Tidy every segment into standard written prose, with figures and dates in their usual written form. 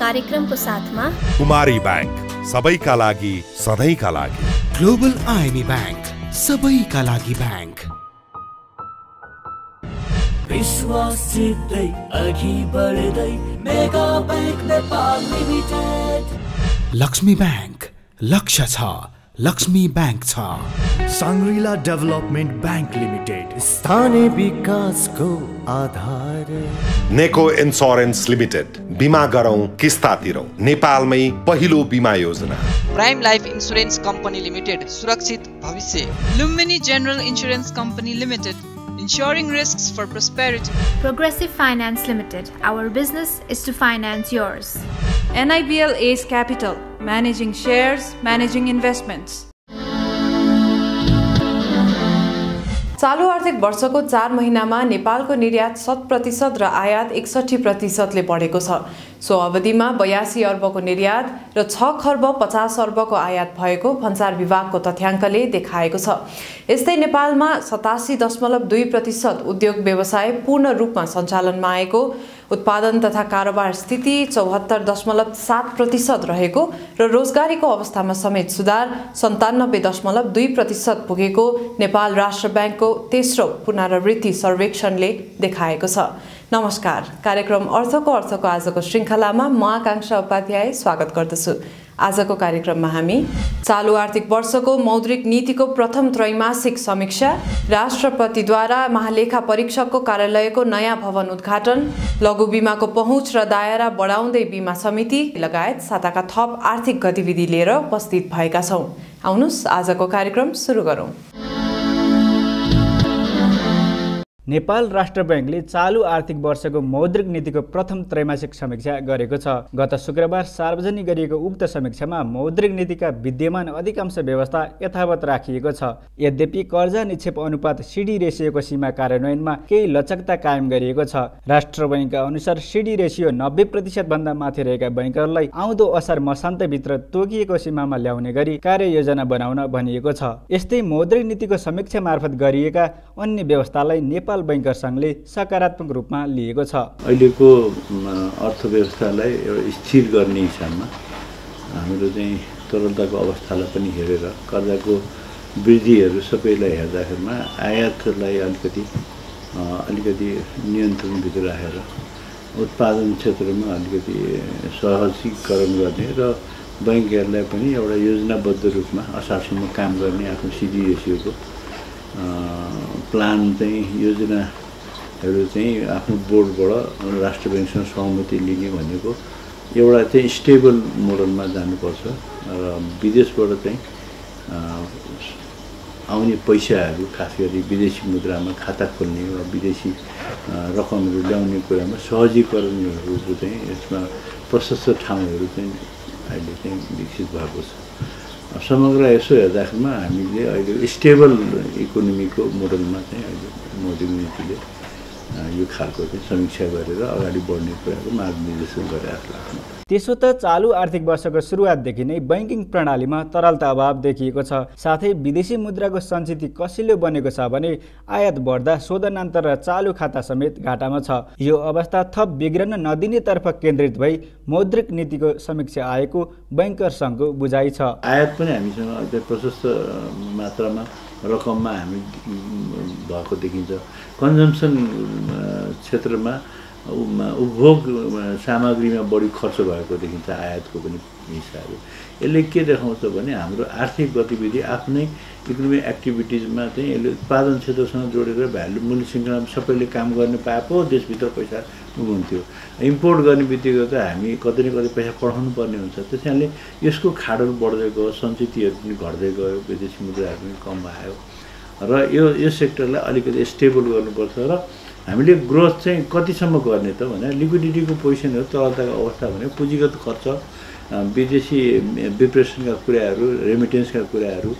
कार्यक्रमको साथमा कुमारी बैंक सबैका लागि सधैँका लागि, ग्लोबल आइएमई बैंक सबैका लागि बैंक, विश्वास जित्दै अघि बढ्दै mega bank Nepal limited. Lakshmi bank लक्ष्य छ, लक्ष्मी बैंक छ। साङ्ग्रिला डेभलपमेन्ट बैंक लिमिटेड स्थानीय विकासको आधार। नेको इन्स्योरेन्स लिमिटेड बिमा गरौँ किस्ता तिरौँ, नेपालमै पहिलो बिमा योजना। Prime life insurance company limited सुरक्षित भविष्य। Lumbini general insurance company limited ensuring risks for prosperity. Progressive Finance Limited, our business is to finance yours. NIBL Ace Capital, managing shares, managing investments. चालू आर्थिक वर्षको 4 महिनामा नेपालको निर्यात 7% र आयात 61%ले बढेको छ। सो अवधिमा 82 अर्बको निर्यात र 6 खर्ब 50 अर्बको आयात भएको भन्सार विभागको तथ्याङ्कले देखाएको छ। यस्तै नेपालमा 87.2% उद्योग व्यवसाय पूर्ण रूपमा सञ्चालनमा आएको, उत्पादन तथा कारोबार स्थिति 74.7% रहेको र रोजगारीको अवस्थामा समेत सुधार 97.2% पुगेको नेपाल राष्ट्र बैंकको तेस्रो पुनरावृत्ति सर्वेक्षणले देखाएको छ। नमस्कार, कार्यक्रम अर्थको आजको श्रृङ्खलामा म आकांक्षा उपाध्याय स्वागत गर्दछु। आजको कार्यक्रममा हामी चालू आर्थिक वर्षको मौद्रिक नीतिको प्रथम त्रैमासिक समीक्षा, राष्ट्रपतिद्वारा महालेखा परीक्षकको कार्यालयको नयाँ भवन उद्घाटन, लघु बीमाको पहुँच र दायरा बढाउँदै बीमा समिति लगायत साताका थप आर्थिक गतिविधि लिएर उपस्थित भएका छौँ। आउनुस् आजको कार्यक्रम सुरु गरौँ। नेपाल राष्ट्र बैंकले चालू आर्थिक वर्षको मौद्रिक नीतिको प्रथम त्रैमासिक समीक्षा गरेको छ। गत शुक्रबार सार्वजनिक गरिएको उक्त समीक्षामा मौद्रिक नीतिका विद्यमान अधिकांश व्यवस्था यथावत राखिएको छ। यद्यपि कर्जा निक्षेप अनुपात सिडी रेसियोको सीमा कार्यान्वयनमा केही लचकता कायम गरिएको छ। राष्ट्र बैंकका अनुसार सिडी रेसियो 90% भन्दा माथि रहेका बैंकहरूलाई आउँदो असार मसान्तभित्र तोकिएको सीमामा ल्याउने गरी कार्ययोजना बनाउन भनिएको छ। यस्तै मौद्रिक नीतिको समीक्षा मार्फत गरिएका अन्य व्यवस्थालाई नेपाल बैंकर संघले सकारात्मक रूपमा लिएको छ। अहिलेको अर्थव्यवस्थालाई एउटा स्थिर गर्ने हिसाबमा हाम्रो चाहिँ तरलताको अवस्थालाई पनि हेरेर कर्जाको वृद्धिहरू सबैलाई हेर्दाखेरिमा आयातलाई अलिकति नियन्त्रणभित्र राखेर उत्पादन क्षेत्रमा अलिकति सहजीकरण गर्ने र बैंकहरूलाई पनि एउटा योजनाबद्ध रूपमा असारसम्म काम गर्ने आफ्नो सिडी रेसियोको प्लान चाहिँ योजनाहरू चाहिँ आफ्नो बोर्डबाट राष्ट्र बैंकसँग सहमति लिने भनेको एउटा चाहिँ स्टेबल मोडलमा जानुपर्छ र विदेशबाट चाहिँ आउने पैसाहरू खास गरी विदेशी मुद्रामा खाता खोल्ने वा विदेशी रकमहरू ल्याउने कुरामा सहजीकरणहरूको चाहिँ यसमा प्रशस्त ठाउँहरू चाहिँ अहिले चाहिँ विकसित भएको छ। समग्र यसो हेर्दाखेरिमा हामीले अहिले स्टेबल इकोनोमीको मोडलमा चाहिँ अहिले मौद्रिक नीतिले यो खालको चाहिँ समीक्षा गरेर अगाडि बढ्ने कुराको मार्गनिर्देशन गरिरहेको लाग्छ। त्यसो त चालू आर्थिक वर्षको सुरुवातदेखि नै बैंकिङ प्रणालीमा तरलता अभाव देखिएको छ। साथै विदेशी मुद्राको सञ्चित कसिलो बनेको छ भने आयात बढ्दा शोधनान्तर र चालू खाता समेत घाटामा छ। यो अवस्था थप बिग्रन नदिनेतर्फ केन्द्रित भई मौद्रिक नीतिको समीक्षा आएको बैंकर सङ्घको बुझाइ छ। आयात पनि हामीसँग अझै प्रशस्त मात्रामा रकममा हामी भएको देखिन्छ। कन्जम्सन क्षेत्रमा उपभोग सामग्रीमा बढी खर्च भएको देखिन्छ आयातको पनि हिस्साहरू। यसले के देखाउँछ भने हाम्रो आर्थिक गतिविधि आफ्नै इकोनोमिक एक्टिभिटिजमा चाहिँ यसले उत्पादन क्षेत्रसँग जोडेर भ्यालु मूल्य श्रृङ्खला सबैले काम गर्ने पाए पो देशभित्र पैसा हुन्थ्यो। इम्पोर्ट गर्ने बित्तिकै त हामी कतै न कतै पैसा पठाउनु पर्ने हुन्छ। त्यसैले यसको खाडल बढ्दै गयो, सञ्चितहरू पनि घट्दै गयो, विदेशी मुद्राहरू पनि कम भयो र यो सेक्टरलाई अलिकति स्टेबल गर्नुपर्छ र हामीले ग्रोथ चाहिँ कतिसम्म गर्ने त भने लिक्विडिटीको पोजिसन हो, तरलताको अवस्था भने पुँजीगत खर्च, विदेशी विप्रेसनका कुराहरू, रेमिटेन्सका कुराहरू,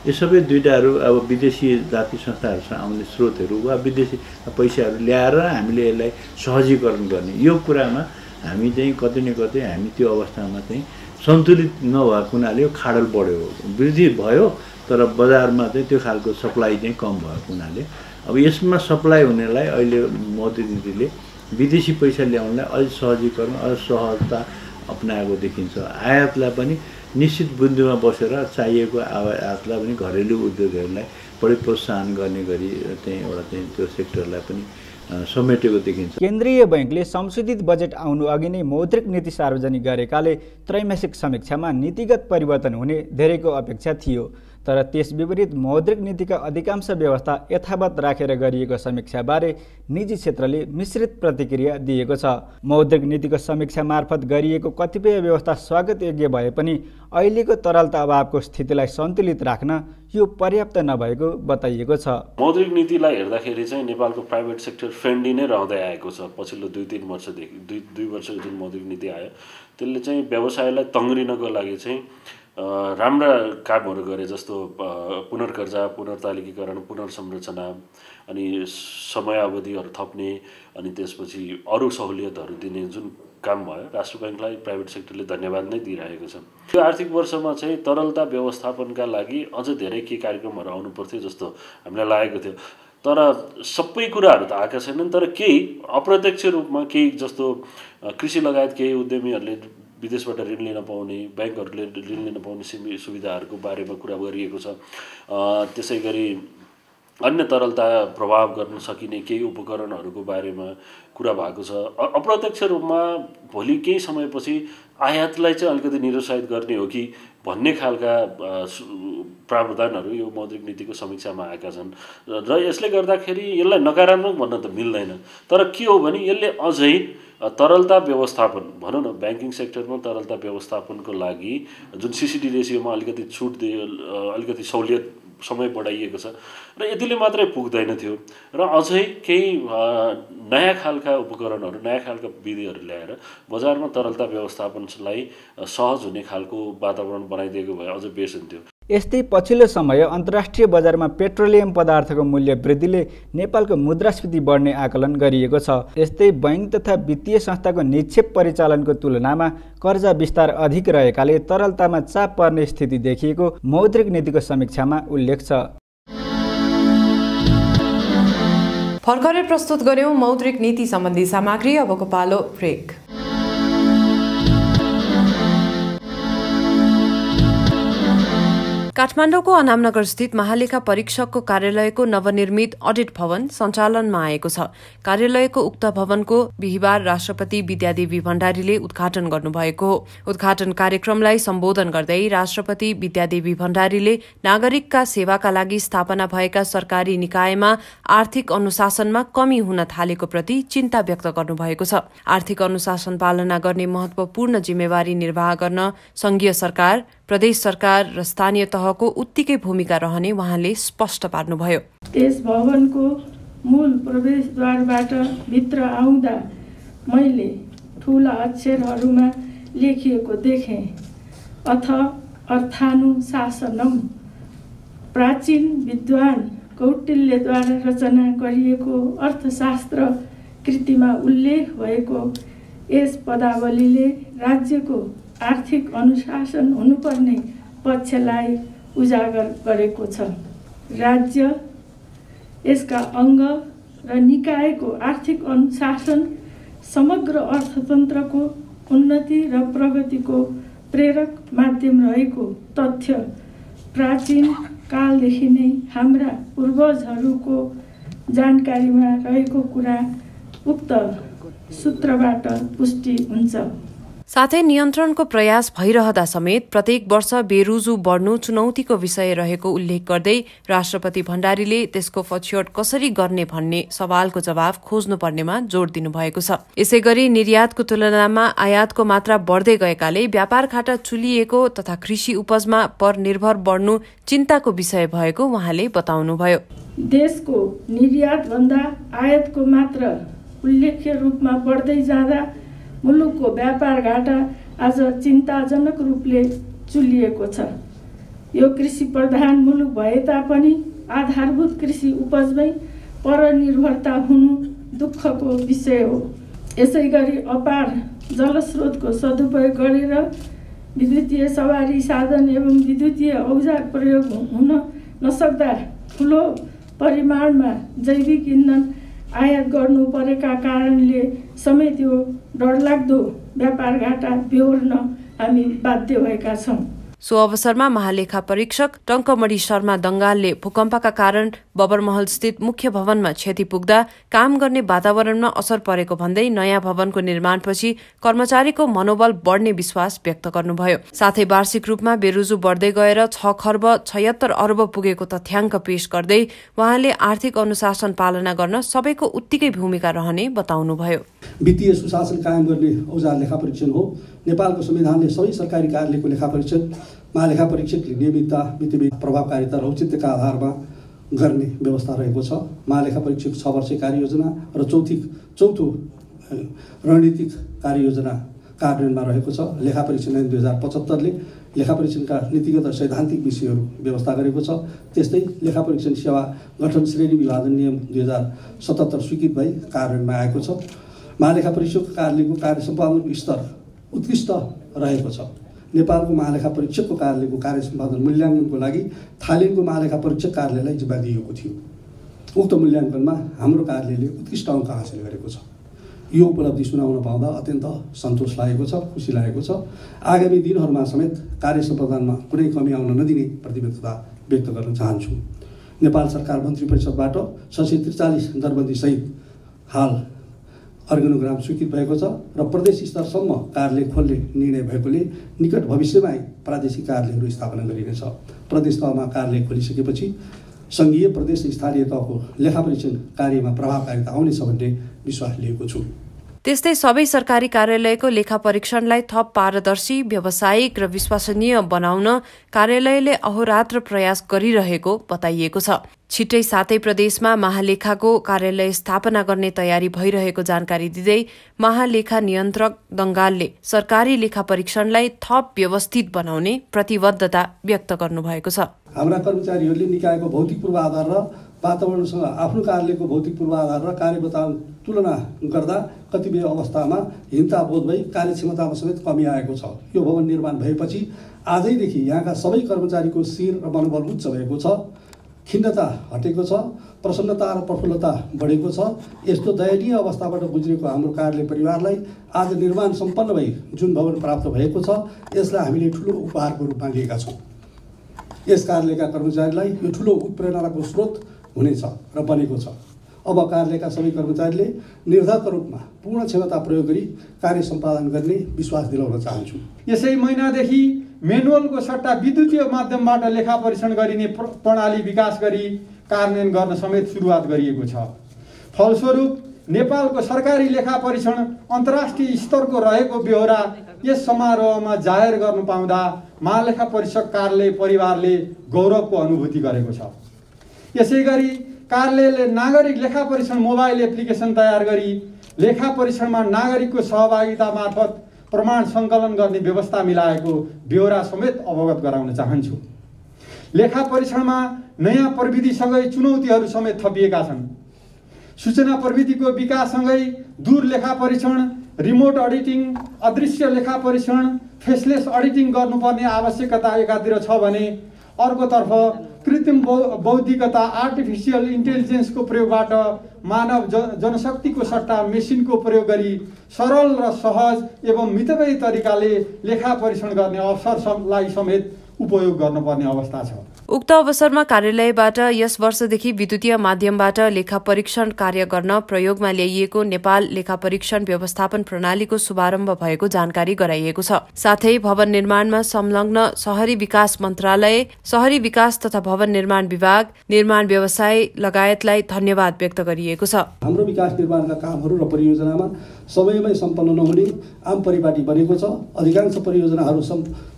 यो सबै दुईटाहरू अब विदेशी जाति संस्थाहरूसँग आउने स्रोतहरू वा विदेशी पैसाहरू ल्याएर हामीले यसलाई सहजीकरण गर्ने यो कुरामा हामी चाहिँ कतै न कतै हामी त्यो अवस्थामा चाहिँ सन्तुलित नभएको हुनाले यो खाडल बढ्यो, वृद्धि भयो तर बजारमा चाहिँ त्यो खालको सप्लाई चाहिँ कम भएको हुनाले अब यसमा सप्लाई हुनेलाई अहिले मौद्रिक नीतिले विदेशी पैसा ल्याउनलाई अझ सहजीकरण, अझ सहजता, अपनाएको देखिन्छ। आयातलाई पनि निश्चित बिन्दुमा बसेर चाहिएको आयातलाई पनि घरेलु उद्योगहरूलाई बढी प्रोत्साहन गर्ने गरी चाहिँ एउटा चाहिँ त्यो सेक्टरलाई पनि समेटेको देखिन्छ। केन्द्रीय बैंकले संशोधित बजेट आउनु अघि नै मौद्रिक नीति सार्वजनिक गरेकाले त्रैमासिक समीक्षामा नीतिगत परिवर्तन हुने धेरैको अपेक्षा थियो। तर त्यस विपरीत मौद्रिक नीतिका अधिकांश व्यवस्था यथावत राखेर गरिएको समीक्षाबारे निजी क्षेत्रले मिश्रित प्रतिक्रिया दिएको छ। मौद्रिक नीतिको समीक्षा मार्फत गरिएको कतिपय व्यवस्था स्वागतयोग्य भए पनि अहिलेको तरलता अभावको स्थितिलाई सन्तुलित राख्न यो पर्याप्त नभएको बताइएको छ। मौद्रिक नीतिलाई हेर्दाखेरि चाहिँ नेपालको प्राइभेट सेक्टर फ्रेन्डली नै रहँदै आएको छ। पछिल्लो 2-3 वर्षदेखि 2 वर्षको जुन मौद्रिक नीति आयो त्यसले चाहिँ व्यवसायलाई तङ्ग्रिनको लागि चाहिँ राम्रा कामहरू गरे, जस्तो पुनर्कर्जा, पुनर्तालिकीकरण, पुनर्संरचना, अनि समयावधिहरू थप्ने, अनि त्यसपछि अरू सहुलियतहरू दिने जुन काम भयो। राष्ट्र बैंकलाई प्राइभेट सेक्टरले धन्यवाद नै दिइरहेको छ। यो आर्थिक वर्षमा चाहिँ तरलता व्यवस्थापनका लागि अझ धेरै के कार्यक्रमहरू आउनु पर्थ्यो जस्तो हामीलाई लागेको थियो। तर सबै कुराहरू त आएका छैनन्। तर केही अप्रत्यक्ष रूपमा केही जस्तो कृषि लगायत केही उद्यमीहरूले विदेशबाट ऋण लिन पाउने, बैंकहरूले ऋण लिन पाउने सुविधाहरूको बारेमा कुरा गरिएको छ। त्यसै गरी अन्य तरलता प्रभाव गर्न सकिने केही उपकरणहरूको बारेमा कुरा भएको छ। अप्रत्यक्ष रूपमा भोलि केही समयपछि आयातलाई चाहिँ अलिकति निरुत्साहित गर्ने हो कि भन्ने खालका प्रावधानहरू यो मौद्रिक नीतिको समीक्षामा आएका छन् र यसले गर्दाखेरि यसलाई नकारात्मक भन्न त मिल्दैन। तर के हो भने यसले अझै तरलता व्यवस्थापन भनौँ न, ब्याङ्किङ सेक्टरमा तरलता व्यवस्थापनको लागि जुन सीसीडी रेसियोमा अलिकति छुट अलिकति सहुलियत समय बढाइएको छ र यतिले मात्रै पुग्दैन थियो र अझै केही नयाँ खालका उपकरणहरू, नयाँ खालका विधिहरू ल्याएर बजारमा तरलता व्यवस्थापनलाई सहज हुने खालको वातावरण बनाइदिएको भए अझ बेस हुन्थ्यो। यस्तै पछिल्लो समय अन्तर्राष्ट्रिय बजारमा पेट्रोलियम पदार्थको मूल्य वृद्धिले नेपालको मुद्रास्फीति बढ्ने आकलन गरिएको छ। यस्तै बैंक तथा वित्तीय संस्थाको निक्षेप परिचालनको तुलनामा कर्जा विस्तार अधिक रहेकाले तरलतामा चाप पर्ने स्थिति देखिएको मौद्रिक नीतिको समीक्षामा उल्लेख छ। भर्खरै प्रस्तुत गर्यौं मौद्रिक नीति सम्बन्धी सामग्री। अबको पालो ब्रेक। काठमाडौँको अनामनगर स्थित महालेखा परीक्षकको कार्यालयको नवनिर्मित अडिट भवन सञ्चालनमा आएको छ। कार्यालयको उक्त भवनको बिहिबार राष्ट्रपति विद्यादेवी भण्डारीले उद्घाटन गर्नुभएको हो। उद्घाटन कार्यक्रमलाई सम्बोधन गर्दै राष्ट्रपति विद्यादेवी भण्डारीले नागरिकका सेवाका लागि स्थापना भएका सरकारी निकायमा आर्थिक अनुशासनमा कमी हुन थालेको प्रति चिन्ता व्यक्त गर्नुभएको छ। आर्थिक अनुशासन पालना गर्ने महत्वपूर्ण जिम्मेवारी निर्वाह गर्न संघीय सरकार, प्रदेश सरकार र स्थानीय तहको उत्तिकै भूमिका रहने उहाँले स्पष्ट पार्नुभयो। यस भवनको मूल प्रवेशद्वारबाट भित्र आउँदा मैले ठूला अक्षरहरूमा लेखिएको देखेँ, अथ अर्थानुशासनम। प्राचीन विद्वान कौटिल्यद्वारा रचना गरिएको अर्थशास्त्र कृतिमा उल्लेख भएको यस पदावलीले राज्यको आर्थिक अनुशासन हुनुपर्ने पक्षलाई उजागर गरेको छ। राज्य, यसका अङ्ग र निकायको आर्थिक अनुशासन समग्र अर्थतन्त्रको उन्नति र प्रगतिको प्रेरक माध्यम रहेको तथ्य प्राचीन कालदेखि नै हाम्रा पूर्वजहरूको जानकारीमा रहेको कुरा उक्त सूत्रबाट पुष्टि हुन्छ। साथै नियन्त्रणको प्रयास भइरहँदा समेत प्रत्येक वर्ष बेरुजु बढ्नु चुनौतीको विषय रहेको उल्लेख गर्दै राष्ट्रपति भण्डारीले त्यसको फछ्यौट कसरी गर्ने भन्ने सवालको जवाब खोज्नुपर्नेमा जोड़ दिनुभएको छ। यसैगरी निर्यातको तुलनामा आयातको मात्रा बढ्दै गएकाले व्यापार खाता चुलिएको तथा कृषि उपजमा परनिर्भर बढ्नु चिन्ताको विषय भएको उहाँले बताउनुभयो। देशको निर्यातभन्दा आयातको मात्रा उल्लेख्य रूपमा बढ्दै जाँदा मुलुकको व्यापार घाटा आज चिन्ताजनक रूपले चुलिएको छ। यो कृषि प्रधान मुलुक भए तापनि आधारभूत कृषि उपजमै परनिर्भरता हुनु दुःखको विषय हो। यसैगरी अपार जलस्रोतको सदुपयोग गरेर विद्युतीय सवारी साधन एवं विद्युतीय औजार प्रयोग हुन नसक्दा ठुलो परिमाणमा जैविक इन्धन आयात गर्नु परेका कारणले समेत यो डरलाग्दो व्यापार घाटा बेहोर्न हामी बाध्य भएका छौँ। सो अवसरमा महालेखा परीक्षक टङ्कमणि शर्मा दङ्गालले भूकम्पका कारण बबरमहल स्थित मुख्य भवनमा क्षति पुग्दा काम गर्ने वातावरणमा असर परेको भन्दै नयाँ भवनको निर्माणपछि कर्मचारीको मनोबल बढ्ने विश्वास व्यक्त गर्नुभयो। साथै वार्षिक रूपमा बेरोजु बढ्दै गएर 6 खर्ब 76 अर्ब पुगेको तथ्याङ्क पेश गर्दै उहाँले आर्थिक अनुशासन पालना गर्न सबैको उत्तिकै भूमिका रहने बताउनुभयो। वित्तीय सुशासन कायम गर्ने औजार लेखा परीक्षण हो। नेपालको संविधानले सबै सरकारी कार्यालयको लेखा परीक्षण महालेखा परीक्षकले नियमितता, मितिविधि, प्रभावकारिता र औचित्यका आधारमा गर्ने व्यवस्था रहेको छ। महालेखा परीक्षक 6 वर्षे कार्ययोजना र चौथो रणनीतिक कार्ययोजना कार्यान्वयनमा रहेको छ। लेखा परीक्षण ऐन 2075 ले लेखा परीक्षणका नीतिगत र सैद्धान्तिक विषयहरू व्यवस्था गरेको छ। त्यस्तै लेखा परीक्षण सेवा गठन श्रेणी विभाजन नियम 2077 स्वीकृत भई कार्यान्वयनमा आएको छ। महालेखा परीक्षक कार्यालयको कार्य सम्पादनको स्तर उत्कृष्ट रहेको छ। नेपालको महालेखा परीक्षकको कार्यालयको कार्य सम्पादन मूल्याङ्कनको लागि थाइल्यान्डको महालेखा परीक्षक कार्यालयलाई जिम्मा दिएको थियो। उक्त मूल्याङ्कनमा हाम्रो कार्यालयले उत्कृष्ट अङ्क हासिल गरेको छ। यो उपलब्धि सुनाउन पाउँदा अत्यन्त सन्तोष लागेको छ, खुसी लागेको छ। आगामी दिनहरूमा समेत कार्य सम्पादनमा कुनै कमी आउन नदिने प्रतिबद्धता व्यक्त गर्न चाहन्छु। नेपाल सरकार मन्त्री परिषदबाट 643 दरबन्दी सहित हाल अर्गेनोग्राम स्वीकृत भएको छ र प्रदेश स्तरसम्म कार्यालय खोल्ने निर्णय भएकोले निकट भविष्यमा प्रादेशिक कार्यालयहरू स्थापना गरिनेछ। प्रदेश तहमा कार्यालय खोलिसकेपछि सङ्घीय, प्रदेश र स्थानीय तहको लेखा परीक्षण कार्यमा प्रभावकारिता आउनेछ भन्ने विश्वास लिएको छु। त्यस्तै सबै सरकारी कार्यालयको लेखा परीक्षणलाई थप पारदर्शी, व्यावसायिक र विश्वसनीय बनाउन कार्यालयले अहोरात्र प्रयास गरिरहेको बताइएको छ। छिट्टै सातै प्रदेशमा महालेखाको कार्यालय स्थापना गर्ने तयारी भइरहेको जानकारी दिँदै महालेखा नियन्त्रक दङ्गालले सरकारी लेखा परीक्षणलाई थप व्यवस्थित बनाउने प्रतिबद्धता व्यक्त गर्नुभएको छ। हाम्रा कर्मचारीहरूले निकायको भौतिक पूर्वाधार र वातावरणसँग आफ्नो कार्यालयको भौतिक पूर्वाधार र कार्यवातावरण तुलना गर्दा कतिपय अवस्थामा हिंताबोध भई कार्यक्षमतामा समेत कमी आएको छ। यो भवन निर्माण भएपछि आजैदेखि यहाँका सबै कर्मचारीको शिर र मनोबल उच्च भएको छ, खिन्नता हटेको छ, प्रसन्नता र प्रफुल्लता बढेको छ। यस्तो दयनीय अवस्थाबाट गुज्रेको हाम्रो कार्यालय परिवारलाई आज निर्माण सम्पन्न भई जुन भवन प्राप्त भएको छ, यसलाई हामीले ठुलो उपहारको रूपमा लिएका छौँ। यस कार्यालयका कर्मचारीलाई यो ठुलो उत्प्रेरणाको स्रोत हुनेछ र बनेको छ। अब कार्यालयका सबै कर्मचारीले निर्धारित रूपमा पूर्ण क्षमता प्रयोग गरी कार्य सम्पादन गर्ने विश्वास दिलाउन चाहन्छु। यसै महिनादेखि म्यानुअलको सट्टा विद्युतीय माध्यमबाट लेखा परीक्षण गरिने प्रणाली विकास गरी कार्यान्वयन गर्न समेत सुरुवात गरिएको छ। फलस्वरूप नेपालको सरकारी लेखा परीक्षण अन्तर्राष्ट्रिय स्तरको रहेको बेहोरा यस समारोहमा जाहेर गर्न पाउँदा महालेखा परीक्षक कार्यालय परिवारले गौरवको अनुभूति गरेको छ। यसैगरी कार्यालयले नागरिक लेखा परीक्षण मोबाइल एप्लिकेसन तयार गरी लेखा परीक्षणमा नागरिकको सहभागिता मार्फत प्रमाण सङ्कलन गर्ने व्यवस्था मिलाएको बेहोरा समेत अवगत गराउन चाहन्छु। लेखा परीक्षणमा नयाँ प्रविधिसँगै चुनौतीहरू समेत थपिएका छन्। सूचना प्रविधिको विकाससँगै दूर लेखा परीक्षण, रिमोट अडिटिङ, अदृश्य लेखा परीक्षण, फेसलेस अडिटिङ गर्नुपर्ने आवश्यकता एकातिर छ भने अर्कोतर्फ कृत्रिम बौद्धिकता आर्टिफिसियल इन्टेलिजेन्सको प्रयोगबाट मानव जनशक्तिको सट्टा मेसिनको प्रयोग गरी सरल र सहज एवं मितव्ययी तरिकाले लेखा परीक्षण गर्ने अवसरलाई समेत उपयोग गर्नुपर्ने अवस्था छ। उक्त अवसरमा कार्यालयबाट यस वर्षदेखि विद्युतीय माध्यमबाट लेखा परीक्षण कार्य गर्न प्रयोगमा ल्याइएको नेपाल लेखा परीक्षण व्यवस्थापन प्रणालीको शुभारम्भ भएको जानकारी गराइएको छ। साथै भवन निर्माणमा संलग्न शहरी विकास मन्त्रालय, शहरी विकास तथा भवन निर्माण विभाग, निर्माण व्यवसाय लगायतलाई धन्यवाद व्यक्त गरिएको छ। हाम्रो विकास निर्माणका कामहरू र परियोजनामा समयमै सम्पन्न नहुने आम परिपाटी बनेको छ। अधिकांश परियोजनाहरू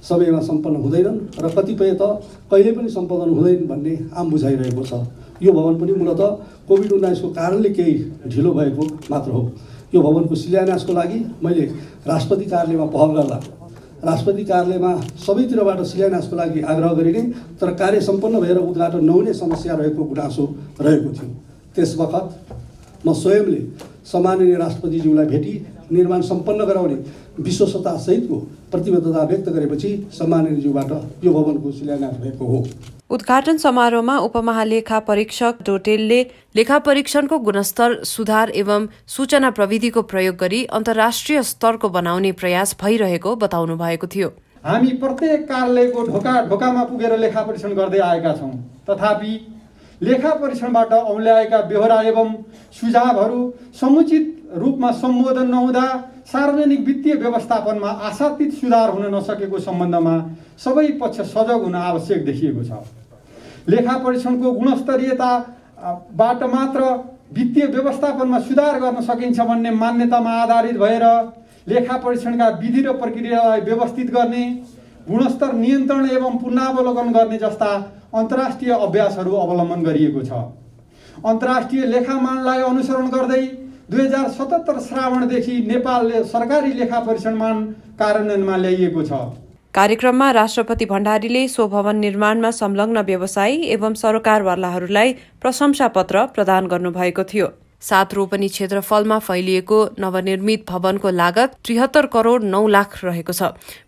समयमा सम्पन्न हुँदैनन् र कतिपय त कहिले पनि सम्पादन हुँदैन भन्ने आम बुझाइरहेको छ। यो भवन पनि मूलतः कोभिड-19 को कारणले केही ढिलो भएको मात्र हो। यो भवनको शिलान्यासको लागि मैले राष्ट्रपति कार्यालयमा पहल गर्दा राष्ट्रपति कार्यालयमा सबैतिरबाट शिलान्यासको लागि आग्रह गरिने तर कार्य सम्पन्न भएर उद्घाटन नहुने समस्या रहेको गुनासो रहेको थियो। त्यस बखत म स्वयंले सम्माननीय राष्ट्रपतिज्यूलाई भेटी निर्माण सम्पन्न गराउने विश्वसतासहितको प्रतिबद्धता व्यक्त गरेपछि सम्माननीयज्यूबाट यो भवनको शिलान्यास भएको हो। उद्घाटन समारोहमा उपमहालेखा परीक्षक डोटेलले लेखा परीक्षणको गुणस्तर सुधार एवं सूचना प्रविधिको प्रयोग गरी अन्तर्राष्ट्रिय स्तरको बनाउने प्रयास भइरहेको बताउनु भएको थियो। हामी प्रत्येक कार्यालयको ढोकामा पुगेर लेखा परीक्षण गर्दै आएका छौँ, तथापि लेखा परीक्षणबाट औल्याएका बेहोरा एवं सुझावहरू समुचित रूपमा सम्बोधन नहुँदा सार्वजनिक वित्तीय व्यवस्थापनमा आशातीत सुधार हुन नसकेको सम्बन्धमा सबै पक्ष सजग हुन आवश्यक देखिएको छ। लेखा परीक्षणको गुणस्तरीयताबाट मात्र वित्तीय व्यवस्थापनमा सुधार गर्न सकिन्छ भन्ने मान्यतामा आधारित भएर लेखा परीक्षणका विधि र प्रक्रियालाई व्यवस्थित गर्ने, गुणस्तर नियन्त्रण एवं पुनरावलोकन गर्ने जस्ता अन्तर्राष्ट्रिय अभ्यासहरू अवलम्बन गरिएको छ। अन्तर्राष्ट्रिय लेखा मानलाई अनुसरण गर्दै 2077 श्रावणदेखि नेपालले सरकारी लेखा परीक्षण मान कार्यान्वयनमा ल्याइएको छ। कार्यक्रममा राष्ट्रपति भण्डारीले सो भवन निर्माणमा संलग्न व्यवसायी एवं सरकारवालाहरूलाई प्रशंसा पत्र प्रदान गर्नुभएको थियो। 7 रोपनी क्षेत्रफलमा फैलिएको नवनिर्मित भवनको लागत 73 करोड 9 लाख रहेको छ।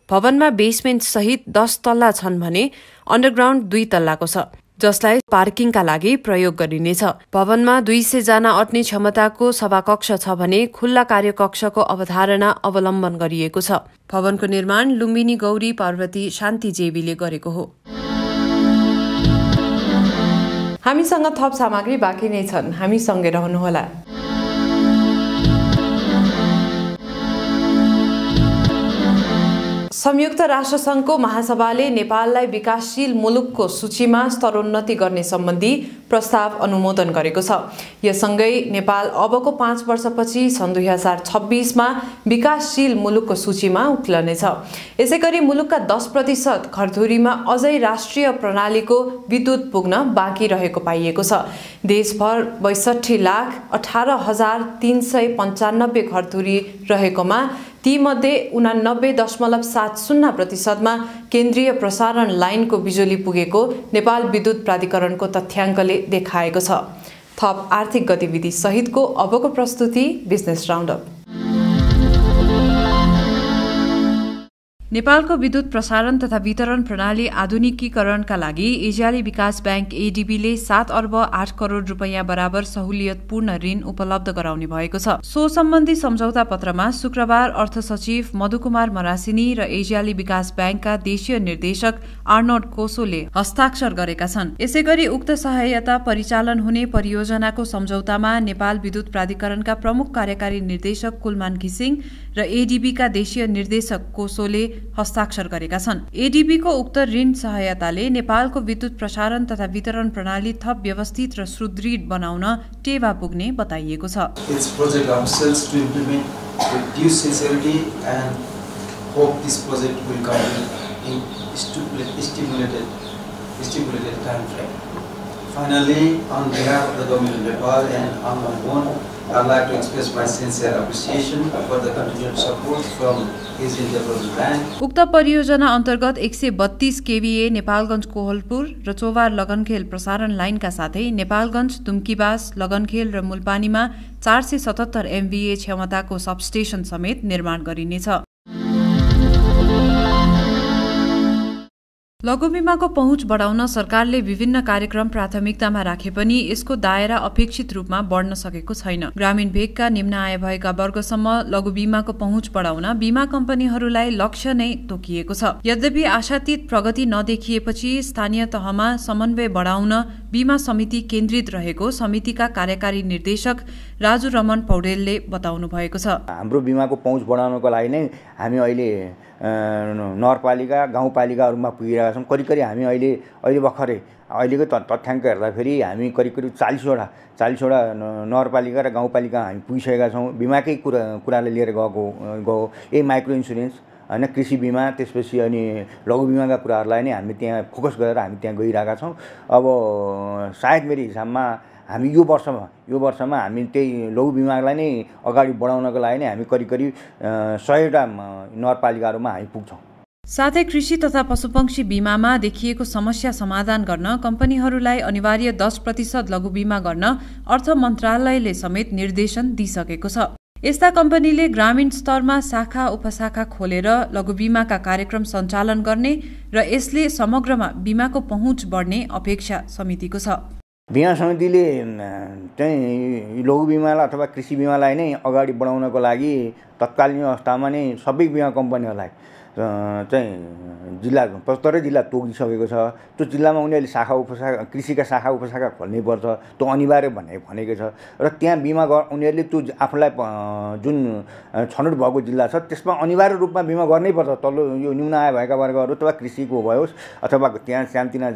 भवनमा बेसमेन्ट सहित 10 तल्ला छन् भने अन्डरग्राउन्ड 2 तल्लाको छ, जसलाई पार्किङका लागि प्रयोग गरिनेछ। भवनमा 200 जना अट्ने क्षमताको सभाकक्ष छ भने खुल्ला कार्यकक्षको अवधारणा अवलम्बन गरिएको छ। भवनको निर्माण लुम्बिनी गौरी पार्वती शान्ति जेबीले गरेको हो। हामीसँग थप सामग्री बाँकी नै छन्, हामीसँगै रहनुहोला। संयुक्त राष्ट्रसङ्घको महासभाले नेपाललाई विकासशील मुलुकको सूचीमा स्तरोन्नति गर्ने सम्बन्धी प्रस्ताव अनुमोदन गरेको छ। यससँगै नेपाल अबको 5 वर्षपछि सन् 2026मा विकासशील मुलुकको सूचीमा उक्लनेछ। यसैगरी मुलुकका 10% घरधुरीमा अझै राष्ट्रिय प्रणालीको विद्युत पुग्न बाँकी रहेको पाइएको छ। देशभर 62,18,395 घरधुरी रहेकोमा तीमध्ये 89.70% केन्द्रीय प्रसारण लाइनको बिजुली पुगेको नेपाल विद्युत प्राधिकरणको तथ्याङ्कले देखाएको छ। थप आर्थिक गतिविधि सहितको अबको प्रस्तुति बिजनेस राउन्डअप। नेपालको विद्युत प्रसारण तथा वितरण प्रणाली आधुनिकीकरणका लागि एसियाली विकास बैंक एडीबीले 7 अर्ब 8 करोड रुपैयाँ बराबर सहुलियतपूर्ण ऋण उपलब्ध गराउने भएको छ। सो सम्बन्धी सम्झौता पत्रमा शुक्रबार अर्थ सचिव मधुकुमार मरासिनी र एसियाली विकास बैंकका देशीय निर्देशक आर्नोल्ड कोसोले हस्ताक्षर गरेका छन्। यसैगरी उक्त सहायता परिचालन हुने परियोजनाको सम्झौतामा नेपाल विद्युत प्राधिकरणका प्रमुख कार्यकारी निर्देशक कुलमान घिसिङ र एडीबीका देशीय निर्देशक कोसोले हस्ताक्षर गरेका छन्। एडीबीको उक्त ऋण सहायताले नेपालको विद्युत प्रसारण तथा वितरण प्रणाली थप व्यवस्थित र सुदृढ बनाउन टेवा पुग्ने बताइएको छ। Finally, on behalf of the government of Nepal and on my own, I'd like to express my sincere appreciation for the continued support from Asian Development Bank. उक्त परियोजना अन्तर्गत 132 केवीए नेपालगञ्ज कोहलपुर र चोभार लगनखेल प्रसारण लाइनका साथै नेपालगञ्ज दुम्कीबास लगनखेल र मुलपानीमा 477 एमभीए क्षमताको सबस्टेशन समेत निर्माण गरिनेछ। लघु बीमाको पहुँच बढाउन सरकारले विभिन्न कार्यक्रम प्राथमिकतामा राखे पनि यसको दायरा अपेक्षित रूपमा बढ्न सकेको छैन। ग्रामीण भेगका निम्न आय भएका वर्गसम्म लघु बीमाको पहुँच बढाउन बीमा कम्पनीहरूलाई लक्ष्य नै तोकिएको छ। यद्यपि आशातीत प्रगति नदेखिएपछि स्थानीय तहमा समन्वय बढाउन बीमा समिति केन्द्रित रहेको समितिका कार्यकारी निर्देशक राजु रमन पौडेलले बताउनु भएको छ। हाम्रो बीमाको पहुँच बढाउनको लागि नै हामी अहिले नगरपालिका गाउँपालिकाहरूमा पुगिरहेका छौँ। करिब करिब हामी अहिले भर्खरै अहिलेको तथ्याङ्क हेर्दाखेरि हामी करिब 40वटा नगरपालिका र गाउँपालिका हामी पुगिसकेका छौँ। बिमाकै कुराले लिएर गयो यही माइक्रो इन्सुरेन्स होइन, कृषि बिमा, त्यसपछि अनि लघु बिमाका कुराहरूलाई नै हामी त्यहाँ फोकस गरेर हामी त्यहाँ गइरहेका छौँ। अब सायद मेरो हिसाबमा हामी यो वर्षमा हामी त्यही लघु बिमालाई नै अगाडि बढाउनको लागि नै हामी करिब 100वटा नगरपालिकाहरूमा हामी पुग्छौँ। साथै कृषि तथा पशुपक्षी बीमामा देखिएको समस्या समाधान गर्न कम्पनीहरूलाई अनिवार्य 10% लघु बीमा गर्न अर्थ मन्त्रालयले समेत निर्देशन दिइसकेको छ। यस्ता कम्पनीले ग्रामीण स्तरमा शाखा उपशाखा खोलेर लघु बीमाका कार्यक्रम सञ्चालन गर्ने र यसले समग्रमा बीमाको पहुँच बढ्ने अपेक्षा समितिको छ। बीमा समितिले चाहिँ लघु बीमालाई अथवा कृषि बीमालाई नै अगाडि बढाउनको लागि तत्कालीन अवस्थामा नै सबै बीमा कम्पनीहरूलाई चाहिँ जिल्ला 75 जिल्ला तोकिसकेको छ। त्यो जिल्लामा उनीहरूले शाखा उपशाखा कृषिका शाखा उपशाखा खोल्नै पर्छ, त्यो अनिवार्य भनेको छ। र त्यहाँ बिमा उनीहरूले त्यो आफूलाई जुन छनौट भएको जिल्ला छ त्यसमा अनिवार्य रूपमा बिमा गर्नै पर्छ। तल्लो यो निम्न आय भएका वर्गहरू अथवा कृषिको भयोस् अथवा त्यहाँ सानतिना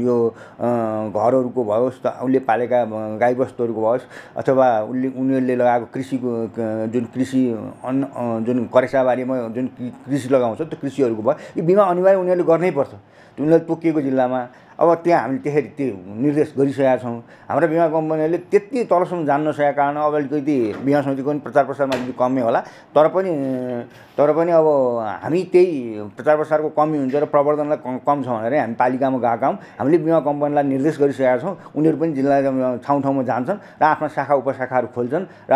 यो घरहरूको भयोस्, उसले पालेका गाईबस्तुहरूको भयोस् अथवा उनीहरूले लगाएको कृषिको जुन कृषि जुन करेसाबारीमा जुन कृषि लगाउँछ त्यो कृषिहरूको भयो, यो बिमा अनिवार्य उनीहरूले गर्नै पर्छ उनीहरूले तोकिएको जिल्लामा। अब त्यहाँ हामीले त्यसरी त्यो निर्देश गरिसकेका छौँ। हाम्रा बिमा कम्पनीहरूले त्यति तलसम्म जान नसकेका कारण अब अलिकति बिमा समितिको पनि प्रचार प्रसारमा अलिकति कमै होला। तर पनि अब हामी त्यही प्रचार प्रसारको कमी हुन्छ र प्रवर्धनलाई कम छ भनेर हामी पालिकामा गएका हौँ। हामीले बिमा कम्पनीलाई निर्देश गरिसकेका छौँ। उनीहरू पनि जिल्ला ठाउँ ठाउँमा जान्छन् र आफ्ना शाखा उपशाखाहरू खोल्छन् र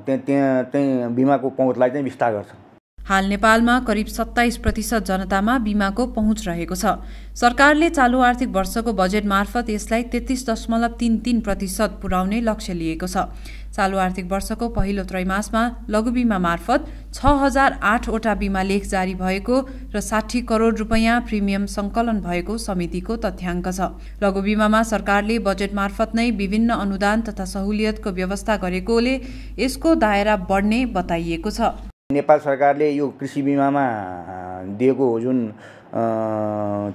त्यहाँ चाहिँ बिमाको पहुँचलाई चाहिँ विस्तार गर्छन्। हाल नेपालमा करिब 27% जनतामा बीमाको पहुँच रहेको छ। सरकारले चालु आर्थिक वर्षको बजेट मार्फत यसलाई 33.33% पुर्याउने लक्ष्य लिएको छ। चालु आर्थिक वर्षको पहिलो त्रैमासमा लघु बीमा मार्फत 6008 वटा बीमा लेख जारी भएको र 60 करोड रुपैयाँ प्रिमियम संकलन भएको समितिको तथ्याङ्क छ। लघु बीमामा सरकारले बजेट मार्फत नै विभिन्न अनुदान तथा सहुलियतको व्यवस्था गरेकोले यसको दायरा बढ्ने बताइएको छ। नेपाल सरकारले यो कृषि बीमामा दिएको जुन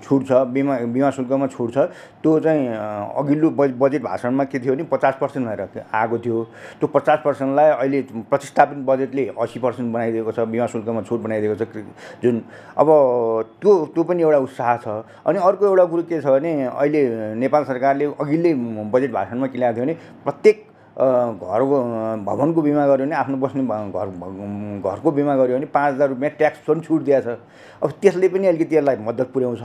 छुट छ, बीमा शुल्कमा छुट छ, त्यो चाहिँ अघिल्लो बजेट भाषणमा के थियो भने 50% भएर आएको थियो। त्यो 50%लाई अहिले प्रतिस्थापित बजेटले 80% बनाइदिएको छ, बीमा शुल्कमा छुट बनाइदिएको छ जुन। अब त्यो पनि एउटा उत्साह छ। अनि अर्को एउटा कुरो के छ भने अहिले नेपाल सरकारले अघिल्लै बजेट भाषणमा के ल्याएको थियो भने प्रत्येक घरको भवनको बिमा गर्यो भने आफ्नो बस्ने घरको बिमा गर्यो भने 5000 रुपियाँ ट्याक्स पनि छुट दिएको छ। अब त्यसले पनि अलिकति यसलाई मद्दत पुर्याउँछ।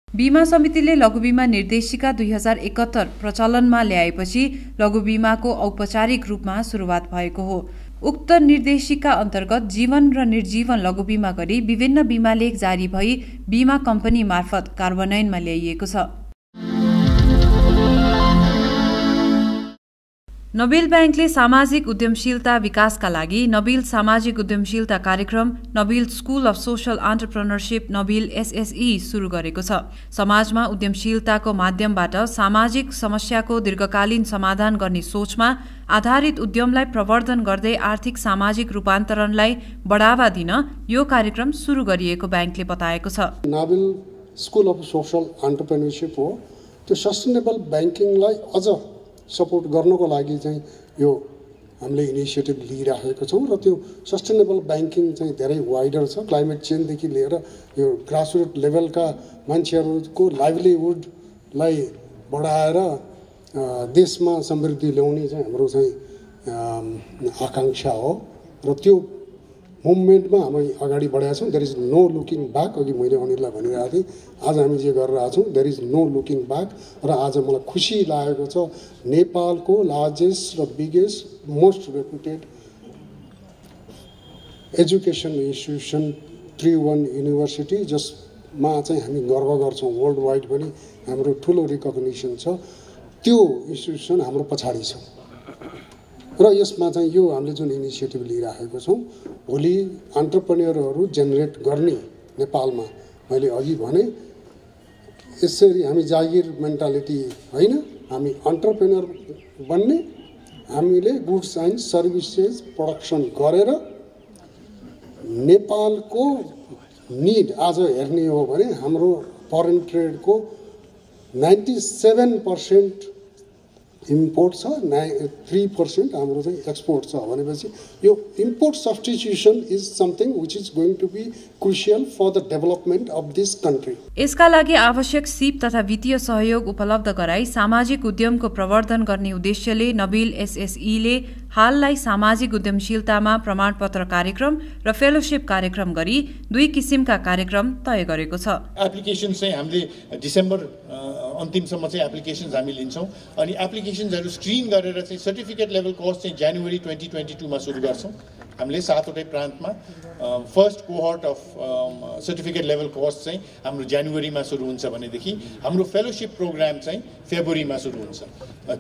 बीमा समितिले लघु बीमा निर्देशिका 2071 प्रचलनमा ल्याएपछि लघु बीमाको औपचारिक रूपमा सुरुवात भएको हो। उक्त निर्देशिका अन्तर्गत जीवन र निर्जीवन लघु बीमा गरी विभिन्न बीमा लेख जारी भई बीमा कम्पनी मार्फत कार्यान्वयनमा ल्याइएको छ। नबिल ब्याङ्कले सामाजिक उद्यमशीलता विकासका लागि नबिल सामाजिक उद्यमशीलता कार्यक्रम Nabil school of social entrepreneurship Nabil SSE सुरु गरेको छ। समाजमा उद्यमशीलताको माध्यमबाट सामाजिक समस्याको दीर्घकालीन समाधान गर्ने सोचमा आधारित उद्यमलाई प्रवर्धन गर्दै आर्थिक सामाजिक रूपान्तरणलाई बढावा दिन यो कार्यक्रम सुरु गरिएको ब्याङ्कले बताएको छ। Nabil school of social entrepreneurship हो, त्यो सस्टेनेबल ब्याङ्किङलाई अझ सपोर्ट गर्नको लागि चाहिँ यो हामीले इनिसिएटिभ लिइराखेको छौँ र त्यो सस्टेनेबल ब्याङ्किङ चाहिँ धेरै वाइडर छ। क्लाइमेट चेन्जदेखि लिएर यो ग्रासरुट लेभलका मान्छेहरूको लाइभलीहुडलाई बढाएर देशमा समृद्धि ल्याउने चाहिँ हाम्रो चाहिँ आकाङ्क्षा हो र त्यो मुभमेन्टमा हामी अगाडि बढेका छौँ। There is no looking back. अघि मैले अनिललाई भनिरहेको थिएँ, आज हामी जे गरिरहेको छौँ there is no looking back. र आज मलाई खुसी लागेको छ नेपालको लार्जेस्ट र biggest most reputed education institution Tribhuvan university, जसमा चाहिँ हामी गर्व गर्छौँ वर्ल्ड वाइड पनि हाम्रो ठुलो रिकग्निसन छ, त्यो इन्स्टिट्युसन हाम्रो पछाडि छ। र यसमा चाहिँ यो हामीले जुन इनिसिएटिभ लिइराखेको छौँ भोलि एन्टरप्रेन्योरहरू जेनेरेट गर्ने नेपालमा, मैले अघि भने यसरी हामी जागिर मेन्टालिटी होइन, हामी एन्टरप्रेन्योर बन्ने, हामीले गुड्स एन्ड सर्भिसेस प्रोडक्सन गरेर नेपालको निड आज हेर्ने हो भने हाम्रो फरेन ट्रेडको 97% इम्पोर्ट छ, 3% हाम्रो चाहिँ एक्सपोर्ट छ भनेपछि यो import substitution is something which is going to be crucial for the development of this country. यसका लागि आवश्यक सिप तथा वित्तीय सहयोग उपलब्ध गराई सामाजिक उद्यमको प्रवर्धन गर्ने उद्देश्यले नबिल SSE ले हाललाई सामाजिक उद्यमशीलतामा प्रमाणपत्र कार्यक्रम र फेलोशिप कार्यक्रम गरी 2 किसिमका कार्यक्रम तय गरेको छ। एप्लिकेसन चाहिँ हामीले डिसेम्बर अन्तिमसम्म चाहिँ एप्लिकेसन्स हामी लिन्छौँ अनि एप्लिकेसन्सहरू स्क्रिन गरेर चाहिँ सर्टिफिकेट लेभल कोर्स चाहिँ जनवरी 2022 मा सुरु गर्छौँ। हामीले 7वटै प्रान्तमा first cohort of certificate level course चाहिँ हाम्रो जनवरीमा सुरु हुन्छ भनेदेखि हाम्रो फेलोशिप प्रोग्राम चाहिँ फेब्रुअरीमा सुरु हुन्छ।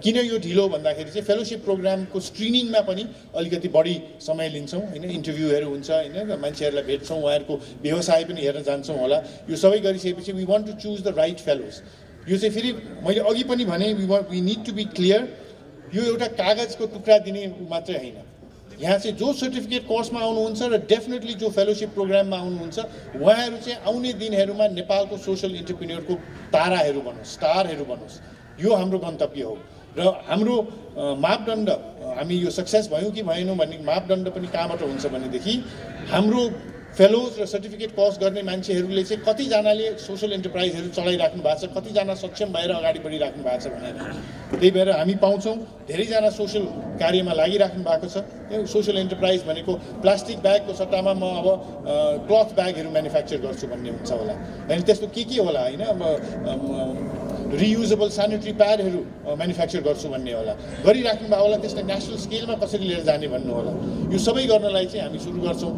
किन यो ढिलो भन्दाखेरि चाहिँ फेलोशिप प्रोग्रामको स्क्रिनिङमा पनि अलिकति बढी समय लिन्छौँ हैन, इन्टरभ्यूहरू हुन्छ हैन, मान्छेहरूलाई भेट्छौँ, उहाँहरूको व्यवसाय पनि हेर्न जान्छौँ होला। यो सबै गरिसकेपछि we want to choose the right fellows. यो चाहिँ फेरि मैले अघि पनि भने we need to be clear, यो एउटा कागजको टुक्रा दिने मात्रै होइन। यहाँ चाहिँ जो सर्टिफिकेट कोर्समा आउनुहुन्छ र डेफिनेटली जो फेलोशिप प्रोग्राममा आउनुहुन्छ उहाँहरू चाहिँ आउने दिनहरूमा नेपालको सोसल एन्टरप्रेन्योरको ताराहरू बनोस्, स्टारहरू बनोस्। यो हाम्रो गन्तव्य हो र हाम्रो मापदण्ड, हामी यो सक्सेस भयौँ कि भएनौँ भन्ने मापदण्ड पनि कहाँबाट हुन्छ भनेदेखि हाम्रो फेलोज र सर्टिफिकेट कोर्स गर्ने मान्छेहरूले चाहिँ कतिजनाले सोसल एन्टरप्राइजहरू चलाइराख्नु भएको छ, कतिजना सक्षम भएर अगाडि बढिराख्नु भएको छ भनेर। त्यही भएर हामी पाउँछौँ धेरैजना सोसल कार्यमा लागिराख्नु भएको छ। सोसल एन्टरप्राइज भनेको प्लास्टिक ब्यागको सट्टामा म अब क्लथ ब्यागहरू म्यानुफ्याक्चर गर्छु भन्ने हुन्छ होला, अनि त्यस्तो के होला होइन, अब रियुजेबल सेनिटरी प्याडहरू म्यानुफ्याक्चर गर्छु भन्ने होला, गरिराख्नु भएको होला। त्यसलाई नेसनल स्केलमा कसरी लिएर जाने भन्नु होला। यो सबै गर्नलाई चाहिँ हामी सुरु गर्छौँ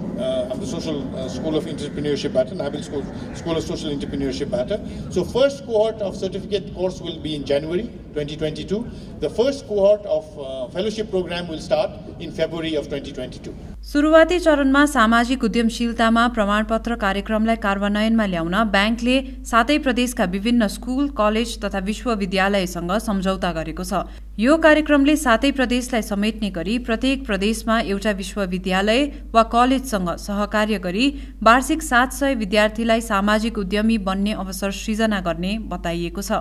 हाम्रो सोसल स्कुल अफ एन्टरप्रेन्योरसिपबाट, नाबिल स्कुल अफ सोसल एन्टरप्रेन्योरसिपबाट। So first cohort of certificate course will be in January 2022. The first cohort of fellowship program will start in February of 2022. सुरुवाती चरणमा सामाजिक उद्यमशीलतामा प्रमाणपत्र कार्यक्रमलाई कार्यान्वयनमा ल्याउन ब्याङ्कले 7 प्रदेशका विभिन्न स्कुल, कलेज तथा विश्वविद्यालयसँग सम्झौता गरेको छ। यो कार्यक्रमले 7 प्रदेशलाई समेट्ने गरी प्रत्येक प्रदेशमा एउटा विश्वविद्यालय वा कलेजसँग सहकार्य गरी वार्षिक 700 विद्यार्थीलाई सामाजिक उद्यमी बन्ने अवसर सृजना गर्ने बताइएको छ।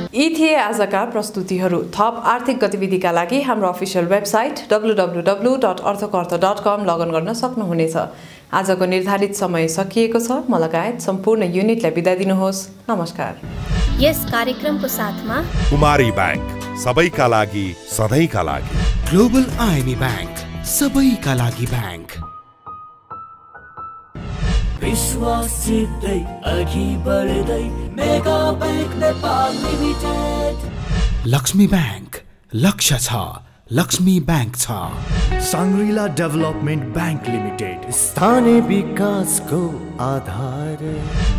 यी थिए आजका प्रस्तुतिहरू। थप आर्थिक गतिविधिका लागि हाम्रो अफिसियल वेबसाइट www.arthokartho.com लगइन गर्न सक्नुहुनेछ। आजको निर्धारित समय सकिएको छ। म लगायत सम्पूर्ण युनिटलाई बिदा दिनुहोस्। नमस्कार। यस कार्यक्रमको साथमा कुमारी बैंक, सबैका लागि सधैँका लागि। ग्लोबल आइएमई बैंक, सबैका लागि बैंक। विश्वासितै अघि बढ्दै mega bank Nepal limited. Lakshmi bank, लक्ष्य छ, लक्ष्मी बैंक छ। साङ्ग्रिला डेभलपमेन्ट बैंक लिमिटेड, स्थानीय विकासको आधार।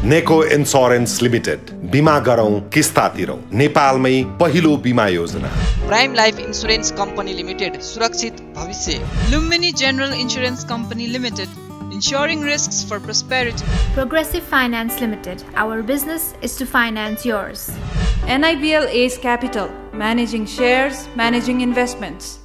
नेको इन्स्योरेन्स लिमिटेड, बिमा गरौँ किस्ता तिरौँ, नेपालमै पहिलो बिमा योजना। Prime life insurance company limited, सुरक्षित भविष्य। Lumini General Insurance Company Limited, ensuring risks for prosperity. Progressive Finance Limited, our business is to finance yours. NIBL Ace Capital, managing shares, managing investments.